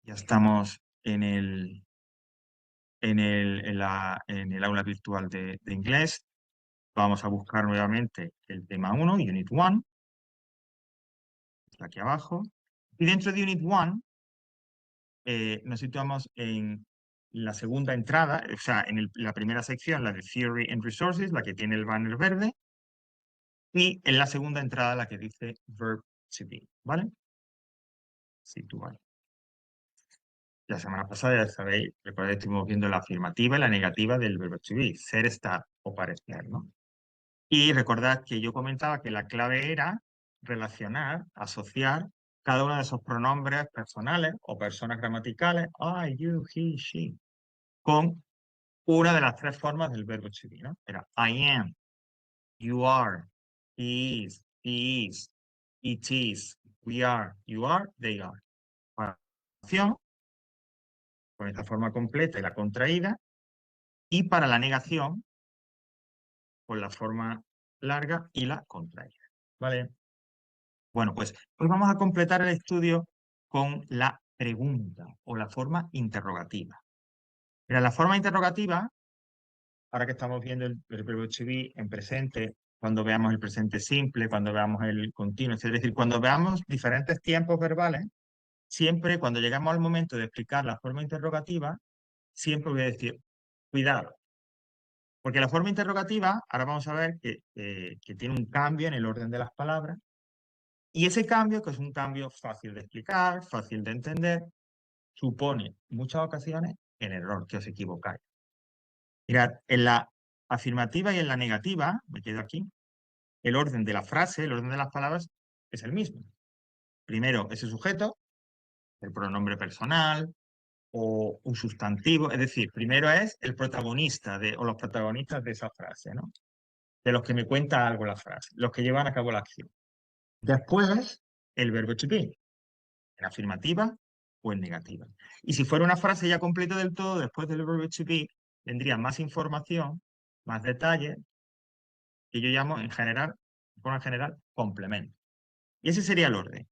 Ya estamos en el aula virtual de inglés. Vamos a buscar nuevamente el tema 1, Unit 1, está aquí abajo. Y dentro de Unit 1 nos situamos en la segunda entrada, o sea, en la primera sección, la de Theory and Resources, la que tiene el banner verde, y en la segunda entrada, la que dice Verb to be, ¿vale? Situar. La semana pasada, ya sabéis, recuerda que estuvimos viendo la afirmativa y la negativa del verbo to be, ser, estar o parecer, ¿no? Y recordad que yo comentaba que la clave era relacionar, asociar cada uno de esos pronombres personales o personas gramaticales, I, you, he, she, con una de las tres formas del verbo to be, ¿no? Era I am, you are, he is, it is, we are, you are, they are. Para la acción, con esta forma completa y la contraída, y para la negación, con la forma larga y la contraída. ¿Vale? Bueno, pues hoy vamos a completar el estudio con la pregunta o la forma interrogativa. Mira, la forma interrogativa, ahora que estamos viendo el verbo to be en presente, cuando veamos el presente simple, cuando veamos el continuo, es decir, cuando veamos diferentes tiempos verbales, siempre cuando llegamos al momento de explicar la forma interrogativa, siempre voy a decir, cuidado, porque la forma interrogativa, ahora vamos a ver que tiene un cambio en el orden de las palabras, y ese cambio, que es un cambio fácil de explicar, fácil de entender, supone en muchas ocasiones el error, que os equivocáis. Mirad, en la afirmativa y en la negativa, me quedo aquí, el orden de la frase, el orden de las palabras es el mismo. Primero, ese sujeto, el pronombre personal o un sustantivo, es decir, primero es el protagonista o los protagonistas de esa frase, ¿no? De los que me cuenta algo la frase, los que llevan a cabo la acción. Después, el verbo to be, en afirmativa o en negativa. Y si fuera una frase ya completa del todo, después del verbo to be, tendría más información, más detalles, que yo llamo en general, de forma general, complemento. Y ese sería el orden.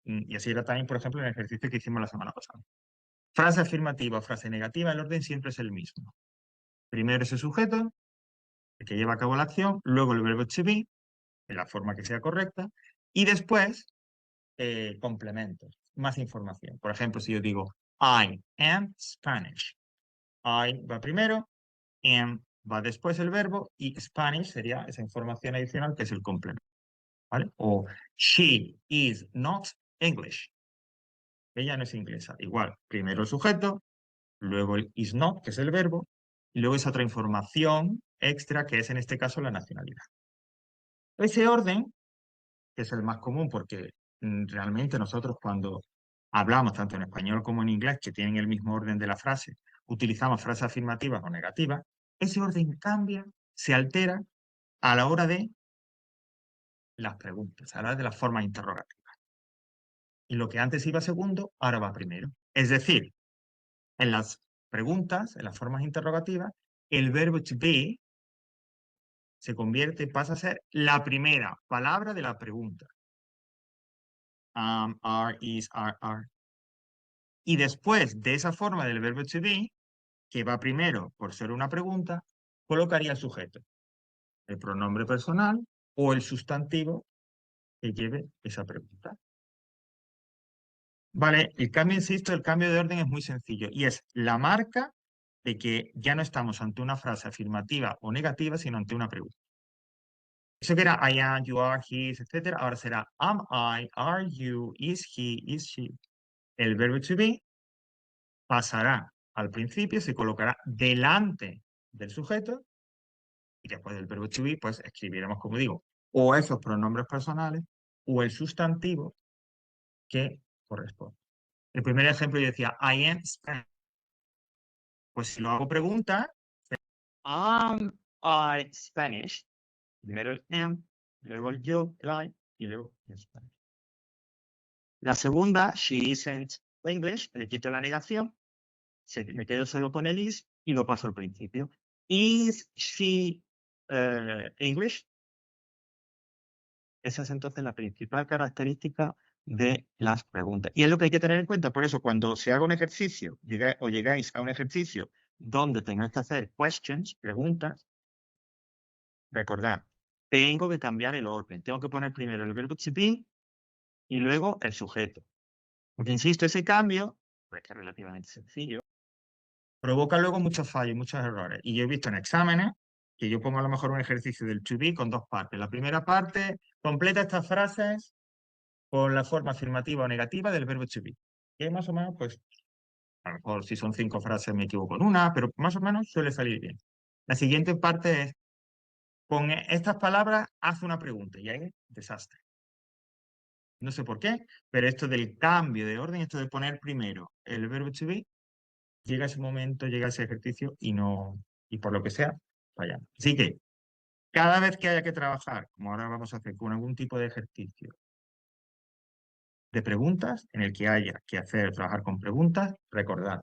Y así era también, por ejemplo, en el ejercicio que hicimos la semana pasada. Frase afirmativa o frase negativa, el orden siempre es el mismo. Primero ese sujeto, el que lleva a cabo la acción, luego el verbo to be, en la forma que sea correcta, y después complementos, más información. Por ejemplo, si yo digo, I am Spanish. I va primero, am va después el verbo y Spanish sería esa información adicional que es el complemento. ¿Vale? O she is not English. Ella no es inglesa. Igual, primero el sujeto, luego el is not, que es el verbo, y luego esa otra información extra que es en este caso la nacionalidad. Ese orden, que es el más común porque realmente nosotros cuando hablamos tanto en español como en inglés, que tienen el mismo orden de la frase, utilizamos frases afirmativas o negativas, ese orden cambia, se altera a la hora de las preguntas, a la hora de las formas interrogativas. Y lo que antes iba segundo, ahora va primero. Es decir, en las preguntas, en las formas interrogativas, el verbo to be se convierte, pasa a ser la primera palabra de la pregunta. Are, is, are. Y después de esa forma del verbo to be, que va primero por ser una pregunta, colocaría el sujeto, el pronombre personal o el sustantivo que lleve esa pregunta. Vale, el cambio, insisto, el cambio de orden es muy sencillo y es la marca de que ya no estamos ante una frase afirmativa o negativa, sino ante una pregunta. Eso que era I am, you are, he is, etc. Ahora será am I, are you, is he, is she. El verbo to be pasará al principio, se colocará delante del sujeto y después del verbo to be, pues escribiremos, como digo, o esos pronombres personales o el sustantivo que corresponde. El primer ejemplo yo decía, I am Spanish. Pues si lo hago pregunta, Am I Spanish? Primero el am, luego el yo, el I, y luego el Spanish. La segunda, she isn't English, le quito la negación, me quedo solo con el is y lo paso al principio. Is she English? Esa es entonces la principal característica de las preguntas. Y es lo que hay que tener en cuenta. Por eso, cuando se haga un ejercicio, llegáis a un ejercicio donde tengáis que hacer questions, preguntas, recordad, tengo que cambiar el orden. Tengo que poner primero el verbo to be y luego el sujeto. Porque insisto, ese cambio, pues que es relativamente sencillo. Provoca luego muchos fallos, muchos errores. Y yo he visto en exámenes que yo pongo a lo mejor un ejercicio del to be con dos partes. La primera parte, completa estas frases con la forma afirmativa o negativa del verbo to be. Y ahí más o menos, pues, a lo mejor si son 5 frases me equivoco en una, pero más o menos suele salir bien. La siguiente parte es, con estas palabras, haz una pregunta. Y ahí, desastre. No sé por qué, pero esto del cambio de orden, esto de poner primero el verbo to be, llega ese momento, llega ese ejercicio y no, y por lo que sea, fallamos. Así que cada vez que haya que trabajar, como ahora vamos a hacer con algún tipo de ejercicio de preguntas, en el que haya que hacer, trabajar con preguntas, recordad,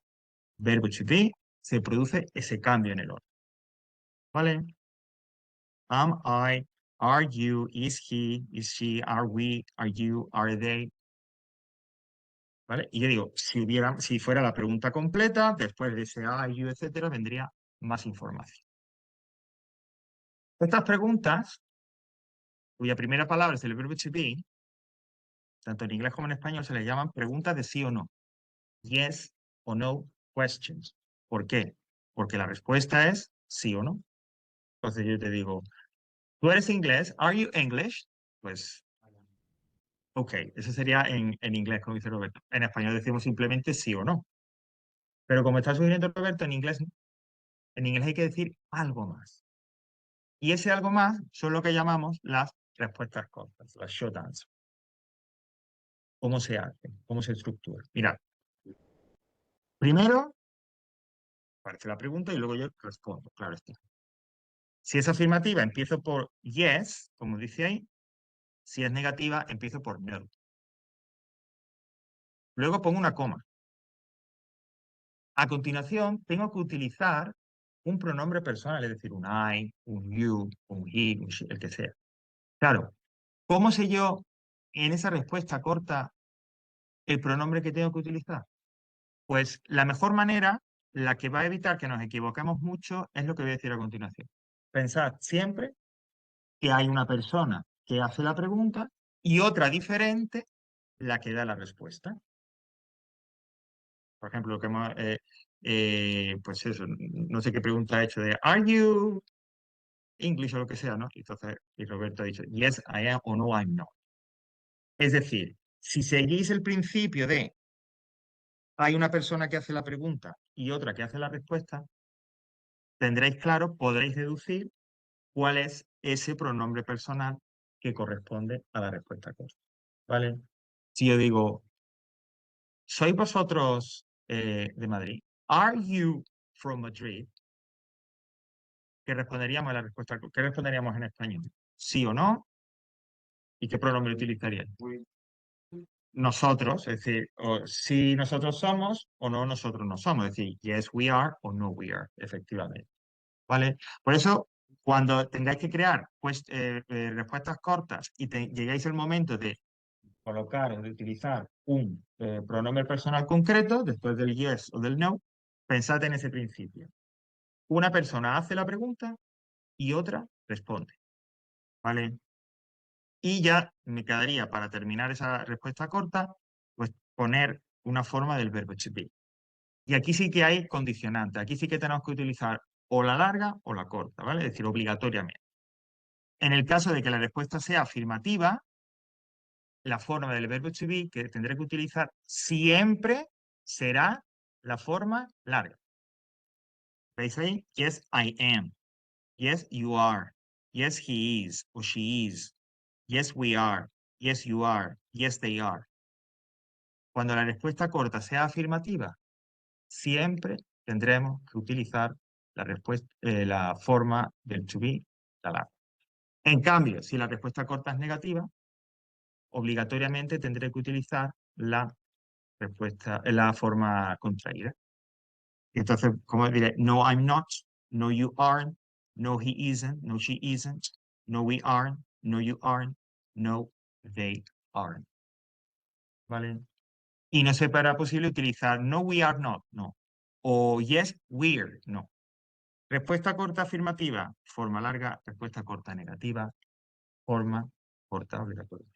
verbo to be, se produce ese cambio en el orden. ¿Vale? Am, I, are you, is he, is she, are we, are you, are they. ¿Vale? Y yo digo, si fuera la pregunta completa, después de ese are you, etcétera, vendría más información. Estas preguntas, cuya primera palabra es el verbo to be, tanto en inglés como en español se les llaman preguntas de sí o no. Yes o no questions. ¿Por qué? Porque la respuesta es sí o no. Entonces yo te digo, ¿tú eres inglés? ¿Are you English? Pues, ok, eso sería en inglés, como dice Roberto. En español decimos simplemente sí o no. Pero como está sugiriendo Roberto, en inglés hay que decir algo más. Y ese algo más son lo que llamamos las respuestas cortas, las short answers. ¿Cómo se hace? ¿Cómo se estructura? Mirad, primero aparece la pregunta y luego yo respondo, claro está. Si es afirmativa, empiezo por yes, como dice ahí. Si es negativa, empiezo por no. Luego pongo una coma. A continuación, tengo que utilizar un pronombre personal, es decir, un I, un you, un he, un she, el que sea. Claro, ¿cómo sé yo en esa respuesta corta el pronombre que tengo que utilizar? Pues la mejor manera, la que va a evitar que nos equivoquemos mucho, es lo que voy a decir a continuación. Pensad siempre que hay una persona que hace la pregunta y otra diferente la que da la respuesta. Por ejemplo, lo que hemos, pues eso, no sé qué pregunta ha hecho de ¿Are you English o lo que sea, ¿no? Entonces, y Roberto ha dicho yes, I am o no, I'm not. Es decir, si seguís el principio de hay una persona que hace la pregunta y otra que hace la respuesta, tendréis claro, podréis deducir cuál es ese pronombre personal que corresponde a la respuesta corta. ¿Vale? Si yo digo, ¿sois vosotros de Madrid? ¿Are you from Madrid? ¿Qué responderíamos a la respuesta? ¿Qué responderíamos en español? ¿Sí o no? ¿Y qué pronombre utilizaríais? Nosotros, es decir, o si nosotros somos o no nosotros no somos, es decir, yes we are o no we are, efectivamente. ¿Vale? Por eso, cuando tengáis que crear pues, respuestas cortas y llegáis al momento de colocar o de utilizar un pronombre personal concreto, después del yes o del no, pensad en ese principio. Una persona hace la pregunta y otra responde. ¿Vale? Y ya me quedaría para terminar esa respuesta corta, pues poner una forma del verbo to be. Y aquí sí que hay condicionantes, aquí sí que tenemos que utilizar o la larga o la corta, ¿vale? Es decir, obligatoriamente. En el caso de que la respuesta sea afirmativa, la forma del verbo to be que tendré que utilizar siempre será la forma larga. ¿Veis ahí? Yes, I am. Yes, you are. Yes, he is o she is. Yes, we are. Yes, you are. Yes, they are. Cuando la respuesta corta sea afirmativa, siempre tendremos que utilizar la forma del to be, la larga. En cambio, si la respuesta corta es negativa, obligatoriamente tendré que utilizar la la forma contraída. Entonces, ¿cómo diré? No, I'm not. No, you aren't. No, he isn't. No, she isn't. No, we aren't. No, you aren't. No, they aren't. ¿vale? Y no será posible utilizar no, we are not, no. O yes, we're, no. Respuesta corta afirmativa, forma larga. Respuesta corta negativa, forma corta obligatoria.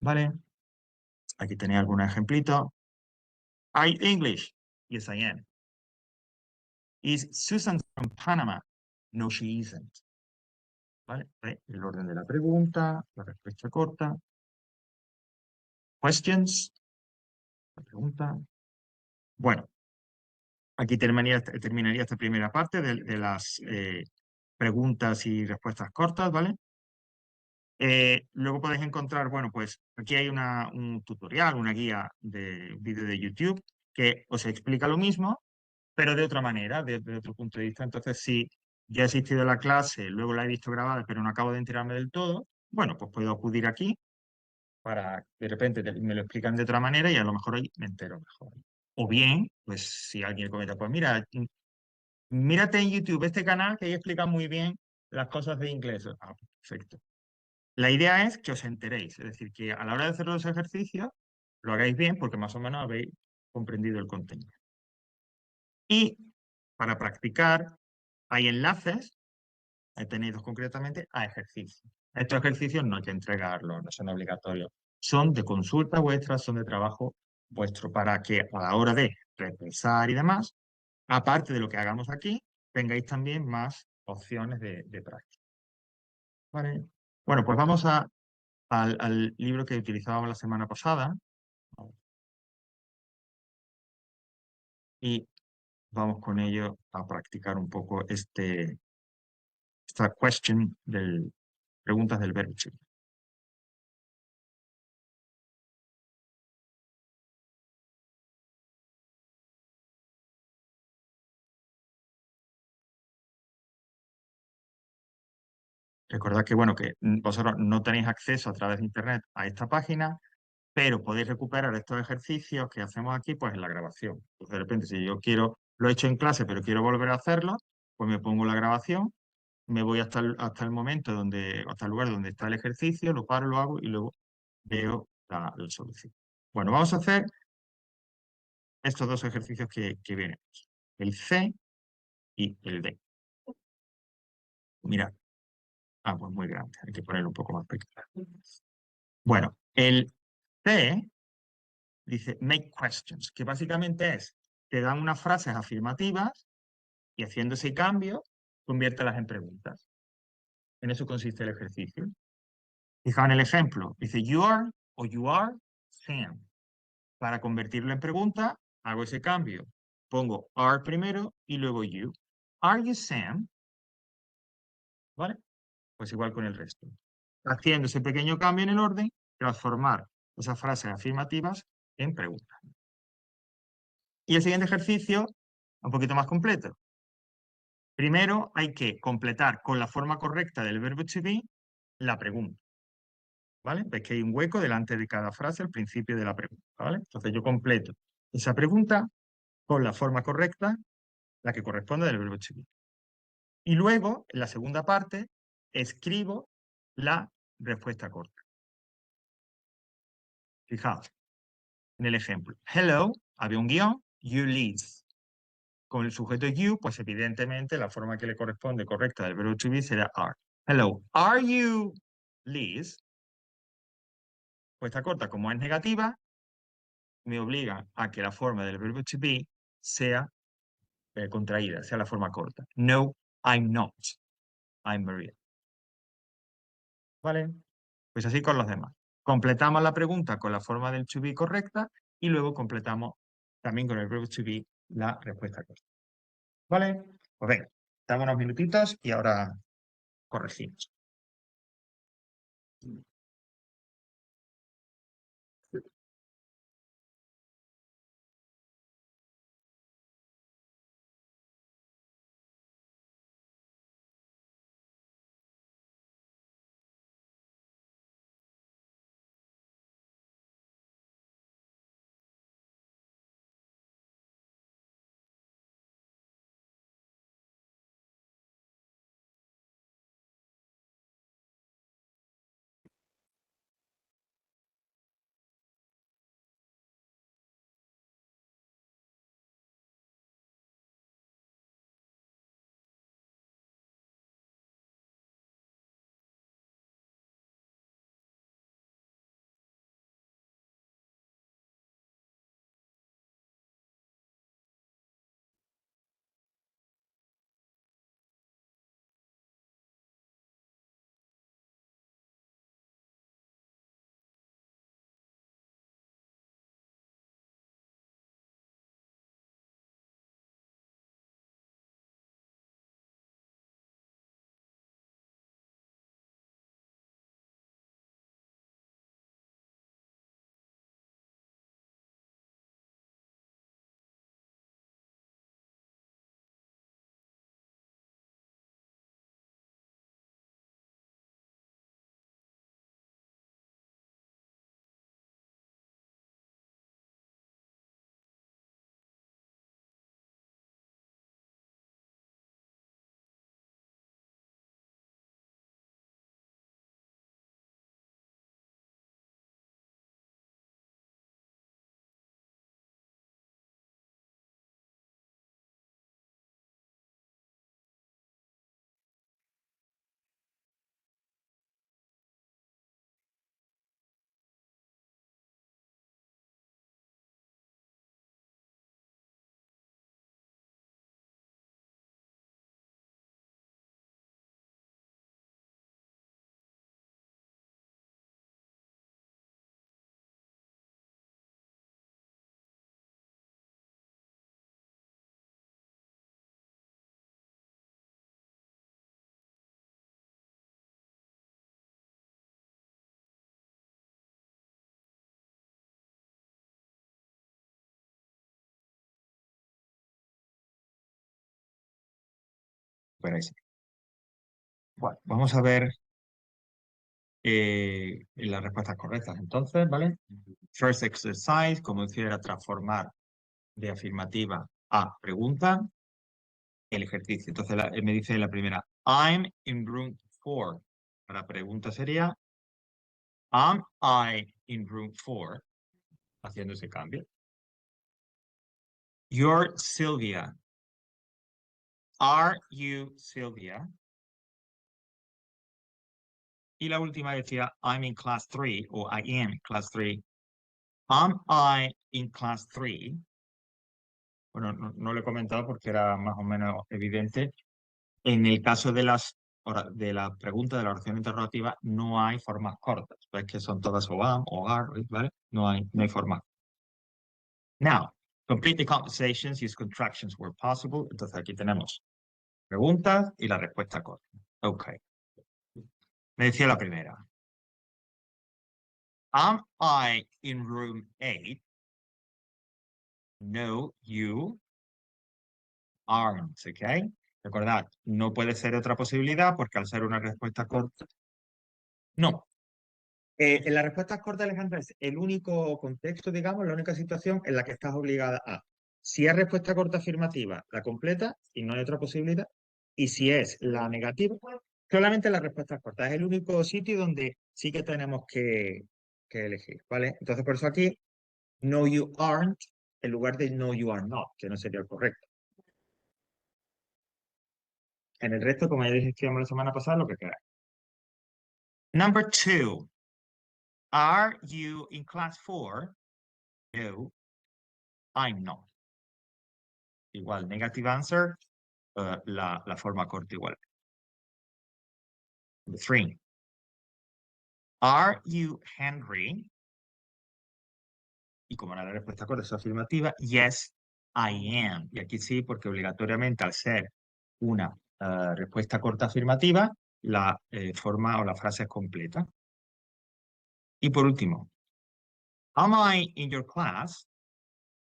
¿Vale? Aquí tenéis algunos ejemplitos. Are you English? Yes, I am. Is Susan from Panama? No, she isn't. ¿Vale? El orden de la pregunta, la respuesta corta. Questions. La pregunta. Bueno, aquí terminaría esta primera parte de las preguntas y respuestas cortas, ¿vale? Luego podéis encontrar, bueno, pues aquí hay un tutorial, una guía de vídeo de YouTube que os explica lo mismo, pero de otra manera, de otro punto de vista. Entonces, si ya he asistido a la clase, luego la he visto grabada, pero no acabo de enterarme del todo, bueno, pues puedo acudir aquí para, de repente me lo explican de otra manera y a lo mejor hoy me entero mejor. O bien, pues si alguien comenta, pues mira, mírate en YouTube este canal que ahí explica muy bien las cosas de inglés. Ah, perfecto. La idea es que os enteréis, es decir, que a la hora de hacer los ejercicios lo hagáis bien porque más o menos habéis comprendido el contenido. Y para practicar hay enlaces, tenéis dos concretamente, a ejercicios. Estos ejercicios no hay que entregarlos, no son obligatorios. Son de consulta vuestra, son de trabajo vuestro para que a la hora de repensar y demás, aparte de lo que hagamos aquí, tengáis también más opciones de práctica. ¿Vale? Bueno, pues vamos al libro que utilizábamos la semana pasada y vamos con ello a practicar un poco esta question preguntas del verbo to be. Recordad que, bueno, que vosotros no tenéis acceso a través de internet a esta página, pero podéis recuperar estos ejercicios que hacemos aquí, pues en la grabación. Pues de repente, si yo lo he hecho en clase, pero quiero volver a hacerlo, pues me pongo la grabación, me voy hasta el momento hasta el lugar donde está el ejercicio, lo paro, lo hago y luego veo la solución. Bueno, vamos a hacer estos dos ejercicios que vienen. El C y el D. Mira, pues muy grande, hay que ponerlo un poco más pequeño. Bueno, el C dice make questions, que básicamente te dan unas frases afirmativas y haciendo ese cambio, conviértelas en preguntas. En eso consiste el ejercicio. Fijaos en el ejemplo, dice you are o you are Sam. Para convertirlo en pregunta, hago ese cambio. Pongo are primero y luego you. Are you Sam? ¿Vale? Pues igual con el resto. Haciendo ese pequeño cambio en el orden, transformar esas frases afirmativas en preguntas. Y el siguiente ejercicio, un poquito más completo. Primero hay que completar con la forma correcta del verbo to be la pregunta. ¿Vale? Ves que hay un hueco delante de cada frase al principio de la pregunta. ¿Vale? Entonces yo completo esa pregunta con la forma correcta, la que corresponde del verbo to be. Y luego, en la segunda parte, escribo la respuesta corta. Fijaos en el ejemplo. Hello, había un guión, you leads. Con el sujeto you, pues evidentemente la forma que le corresponde correcta del verbo to be será are. Hello, are you Liz? Respuesta corta, como es negativa, me obliga a que la forma del verbo to be sea contraída, sea la forma corta. No, I'm not. I'm Maria. ¿Vale? Pues así con los demás. Completamos la pregunta con la forma del to be correcta y luego completamos también con el verbo to be la respuesta correcta. ¿Vale? Pues venga, damos unos minutitos y ahora corregimos. Veréis. Bueno, vamos a ver las respuestas correctas. Entonces, ¿vale? First exercise, como decía, era transformar de afirmativa a pregunta el ejercicio. Entonces, me dice la primera, I'm in room 4. La pregunta sería, am I in room 4? Haciendo ese cambio. You're Sylvia. Are you Sylvia? Y la última decía, I'm in class 3 o I am class 3. Am I in class 3? Bueno, no lo he comentado porque era más o menos evidente. En el caso de de la pregunta de la oración interrogativa, no hay formas cortas. Ves que son todas o am o are, ¿vale? No hay forma. Now, complete the conversations, use contractions where possible. Entonces aquí tenemos preguntas y la respuesta corta. Ok. Me decía la primera. Am I in room 8? No, you aren't, ¿ok? Recordad, no puede ser otra posibilidad porque al ser una respuesta corta, no. En las respuestas cortas, Alejandra, es el único contexto, digamos, la única situación en la que estás obligada a. Si es respuesta corta afirmativa, la completa y no hay otra posibilidad. Y si es la negativa, solamente las respuestas cortas. Es el único sitio donde sí que tenemos que elegir, ¿vale? Entonces, por eso aquí, no you aren't, en lugar de no you are not, que no sería el correcto. En el resto, como ya dije que la semana pasada, lo que queráis. Number 2. Are you in class 4? No, I'm not. Igual, negative answer, la forma corta igual. Number 3. Are you Henry? Y como la respuesta corta es afirmativa, yes, I am. Y aquí sí, porque obligatoriamente al ser una respuesta corta afirmativa, la forma o la frase es completa. Y por último, am I in your class?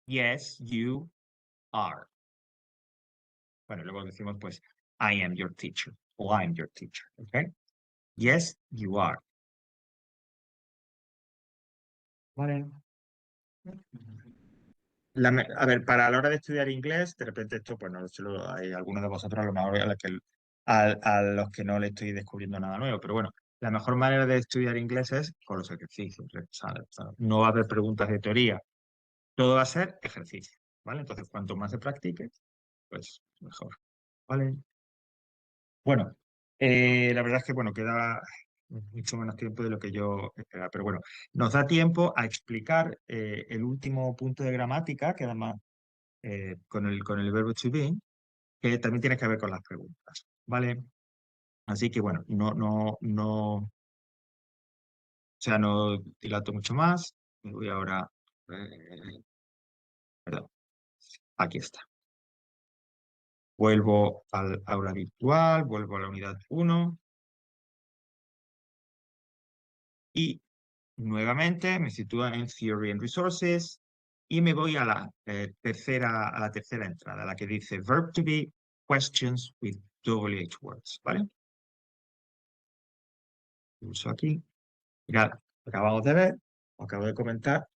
Yes, you are. Bueno, luego decimos pues, I am your teacher o I'm your teacher, ¿ok? Yes, you are. Vale. A ver, para la hora de estudiar inglés, de repente esto, pues no sé, hay algunos de vosotros a lo mejor a los que no le estoy descubriendo nada nuevo, pero bueno, la mejor manera de estudiar inglés es con los ejercicios, ¿sabes? No va a haber preguntas de teoría, todo va a ser ejercicio, ¿vale? Entonces, cuanto más se practique, pues mejor, ¿vale? Bueno, la verdad es que, bueno, queda mucho menos tiempo de lo que yo esperaba, pero bueno, nos da tiempo a explicar el último punto de gramática, que además con el verbo to be, que también tiene que ver con las preguntas, ¿vale? Así que bueno, o sea, no dilato mucho más. Me voy ahora, perdón, aquí está. Vuelvo al aula virtual, vuelvo a la unidad 1 y nuevamente me sitúo en Theory and Resources y me voy a la tercera entrada, la que dice Verb to be, Questions with WH words, ¿vale? Pulso aquí. Mirad, acabamos de ver, acabo de comentar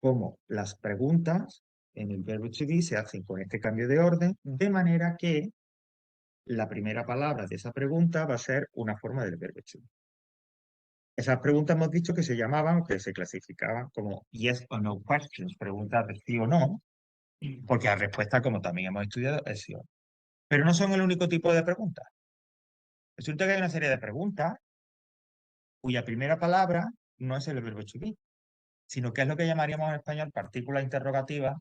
cómo las preguntas en el verbo to be se hacen con este cambio de orden, de manera que la primera palabra de esa pregunta va a ser una forma del verbo to be. Esas preguntas hemos dicho que se llamaban, que se clasificaban como yes or no questions, preguntas de sí o no, porque la respuesta, como también hemos estudiado, es sí o no. Pero no son el único tipo de preguntas. Resulta que hay una serie de preguntas cuya primera palabra no es el verbo to be, sino que es lo que llamaríamos en español partícula interrogativa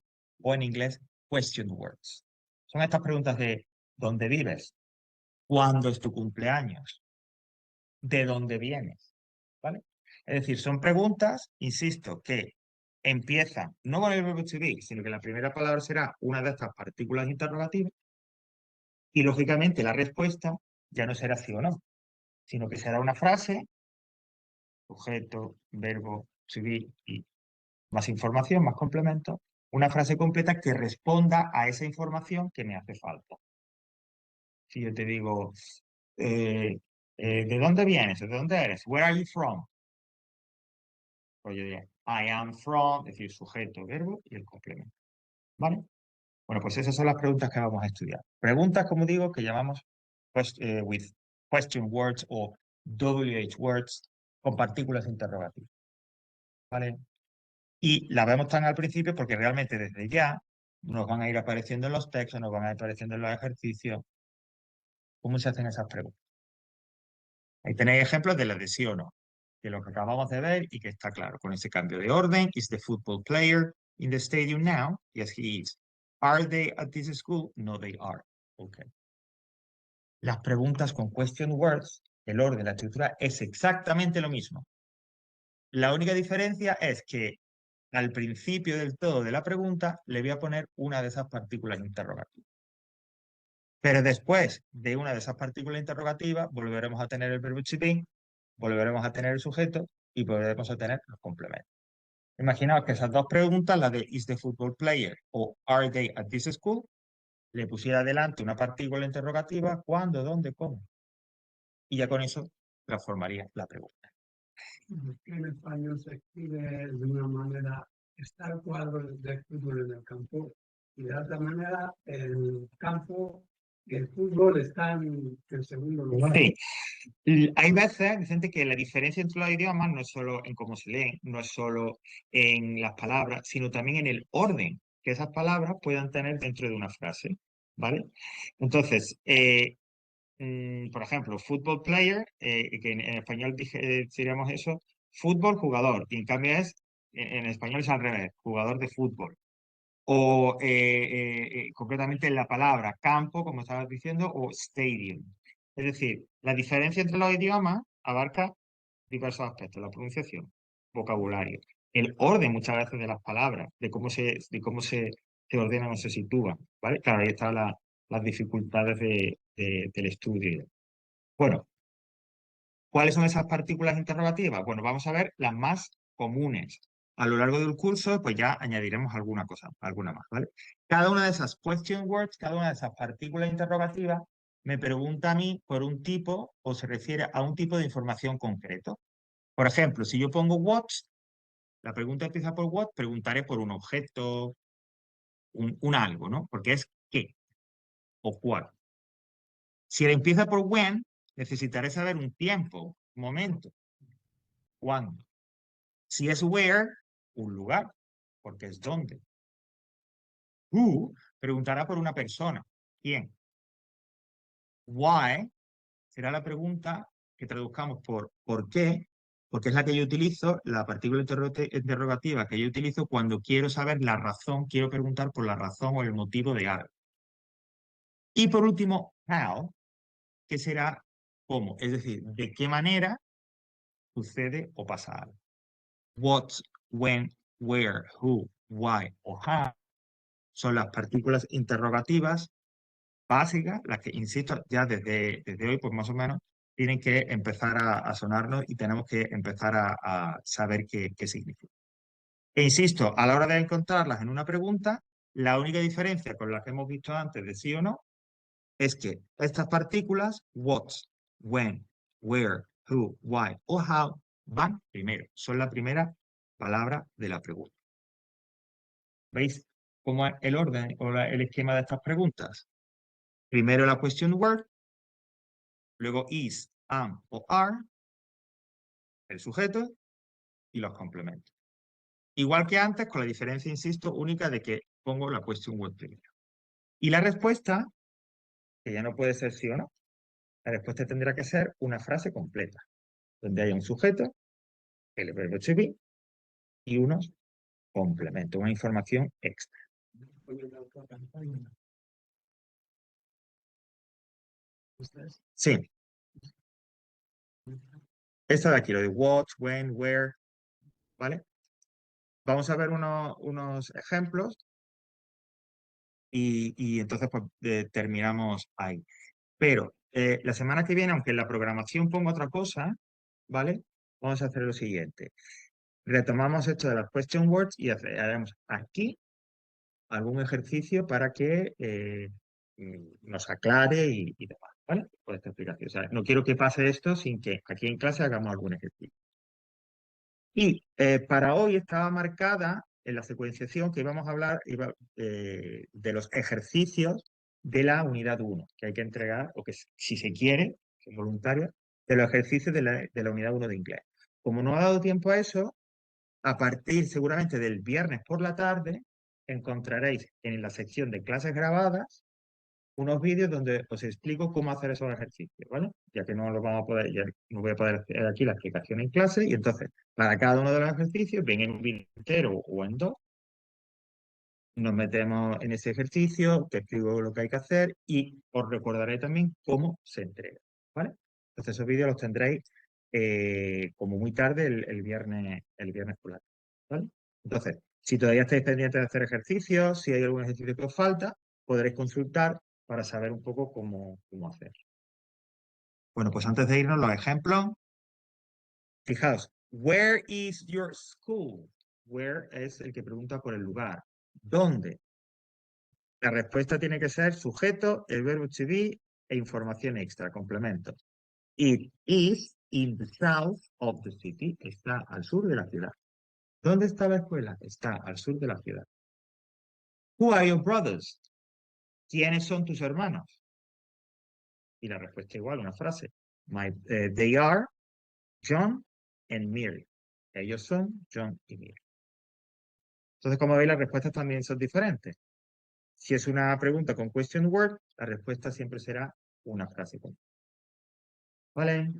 o en inglés question words. Son estas preguntas de ¿dónde vives? ¿Cuándo es tu cumpleaños? ¿De dónde vienes? ¿Vale? Es decir, son preguntas, insisto, que empiezan no con el verbo to be, sino que la primera palabra será una de estas partículas interrogativas y lógicamente la respuesta ya no será sí o no, sino que será una frase, sujeto, verbo, to be y más información, más complemento, una frase completa que responda a esa información que me hace falta. Si yo te digo, ¿de dónde vienes? ¿De dónde eres? Where are you from? Pues yo diría, I am from, es decir, sujeto, verbo y el complemento. ¿Vale? Bueno, pues esas son las preguntas que vamos a estudiar. Preguntas, como digo, que llamamos with question words o WH words con partículas interrogativas. ¿Vale? Y las vemos tan al principio porque realmente desde ya nos van a ir apareciendo en los textos, nos van a ir apareciendo en los ejercicios. ¿Cómo se hacen esas preguntas? Ahí tenéis ejemplos de las de sí o no, de lo que acabamos de ver y que está claro con ese cambio de orden. Is the football player in the stadium now? Yes, he is. Are they at this school? No, they are. Okay. Las preguntas con question words, el orden, la estructura es exactamente lo mismo. La única diferencia es que al principio del todo de la pregunta le voy a poner una de esas partículas interrogativas. Pero después de una de esas partículas interrogativas volveremos a tener el verbo to be, volveremos a tener el sujeto y volveremos a tener los complementos. Imaginaos que esas dos preguntas, la de is the football player o are they at this school, le pusiera adelante una partícula interrogativa, cuándo, dónde, cómo. Y ya con eso transformaría la pregunta. En español se escribe de una manera, está el cuadro de fútbol en el campo, y de otra manera el campo y el fútbol están en segundo lugar. Sí. Y hay veces, Vicente, que la diferencia entre los idiomas no es solo en cómo se leen, no es solo en las palabras, sino también en el orden que esas palabras puedan tener dentro de una frase, ¿vale? Entonces, por ejemplo, football player, que en español diríamos eso, fútbol jugador, y en cambio en español es al revés, jugador de fútbol. O concretamente la palabra campo, como estabas diciendo, o stadium. Es decir, la diferencia entre los idiomas abarca diversos aspectos, la pronunciación, vocabulario, el orden muchas veces de las palabras, de cómo se ordenan o se sitúan, ¿vale? Claro, ahí están las dificultades del estudio. Bueno, ¿cuáles son esas partículas interrogativas? Bueno, vamos a ver las más comunes. A lo largo del curso, pues ya añadiremos alguna más, ¿vale? Cada una de esas question words, cada una de esas partículas interrogativas, me pregunta a mí por un tipo o se refiere a un tipo de información concreto. Por ejemplo, si yo pongo what, la pregunta empieza por what, preguntaré por un objeto, un algo, ¿no? Porque es qué o cuál. Si empieza por when, necesitaré saber un tiempo, un momento, cuándo. Si es where, un lugar, porque es dónde. Who preguntará por una persona. ¿Quién? Why será la pregunta que traduzcamos por qué, porque es la que yo utilizo, la partícula interrogativa que yo utilizo cuando quiero saber la razón, quiero preguntar por la razón o el motivo de algo. Y por último, how, que será cómo, es decir, de qué manera sucede o pasa algo. What, when, where, who, why o how son las partículas interrogativas básicas, las que, insisto, ya desde hoy, pues más o menos, tienen que empezar a sonarnos y tenemos que empezar a saber qué significa. E insisto, a la hora de encontrarlas en una pregunta, la única diferencia con la que hemos visto antes de sí o no, es que estas partículas, what, when, where, who, why o how, van primero, son la primera palabra de la pregunta. ¿Veis cómo es el orden o el esquema de estas preguntas? Primero la question word, luego is, am o are, el sujeto y los complementos. Igual que antes, con la diferencia, insisto, única de que pongo la question word primero. Y la respuesta, que ya no puede ser sí o no, la respuesta tendrá que ser una frase completa, donde haya un sujeto, el verbo to be, y unos complementos, una información extra. Sí. Esta de aquí, lo de what, when, where, ¿vale? Vamos a ver unos ejemplos y entonces pues terminamos ahí. Pero la semana que viene, aunque en la programación ponga otra cosa, ¿vale? Vamos a hacer lo siguiente. Retomamos esto de las question words y haremos aquí algún ejercicio para que nos aclare y demás, ¿vale? Por esta explicación. O sea, no quiero que pase esto sin que aquí en clase hagamos algún ejercicio. Y para hoy estaba marcada en la secuenciación que íbamos a hablar de los ejercicios de la unidad 1, que hay que entregar, o que si se quiere, que es voluntario, de los ejercicios de la unidad 1 de inglés. Como no ha dado tiempo a eso, a partir seguramente del viernes por la tarde, encontraréis en la sección de clases grabadas unos vídeos donde os explico cómo hacer esos ejercicios, ¿vale? Ya que no lo vamos a poder, ya no voy a poder hacer aquí la explicación en clase, y entonces, para cada uno de los ejercicios, bien en un vídeo entero o en dos, nos metemos en ese ejercicio, te explico lo que hay que hacer y os recordaré también cómo se entrega, ¿vale? Entonces esos vídeos los tendréis como muy tarde el viernes por la tarde, ¿vale? Entonces, si todavía estáis pendientes de hacer ejercicios, si hay algún ejercicio que os falta, podréis consultar para saber un poco cómo hacer. Bueno, pues antes de irnos, los ejemplos. Fijaos, where is your school? Where es el que pregunta por el lugar. ¿Dónde? La respuesta tiene que ser sujeto, el verbo to be e información extra, complemento. It is in the south of the city. Está al sur de la ciudad. ¿Dónde está la escuela? Está al sur de la ciudad. Who are your brothers? ¿Quiénes son tus hermanos? Y la respuesta igual, una frase. They are John and Mary. Ellos son John y Mary. Entonces, como veis, las respuestas también son diferentes. Si es una pregunta con question word, la respuesta siempre será una frase completa. ¿Vale?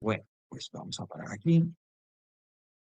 Bueno, pues vamos a parar aquí.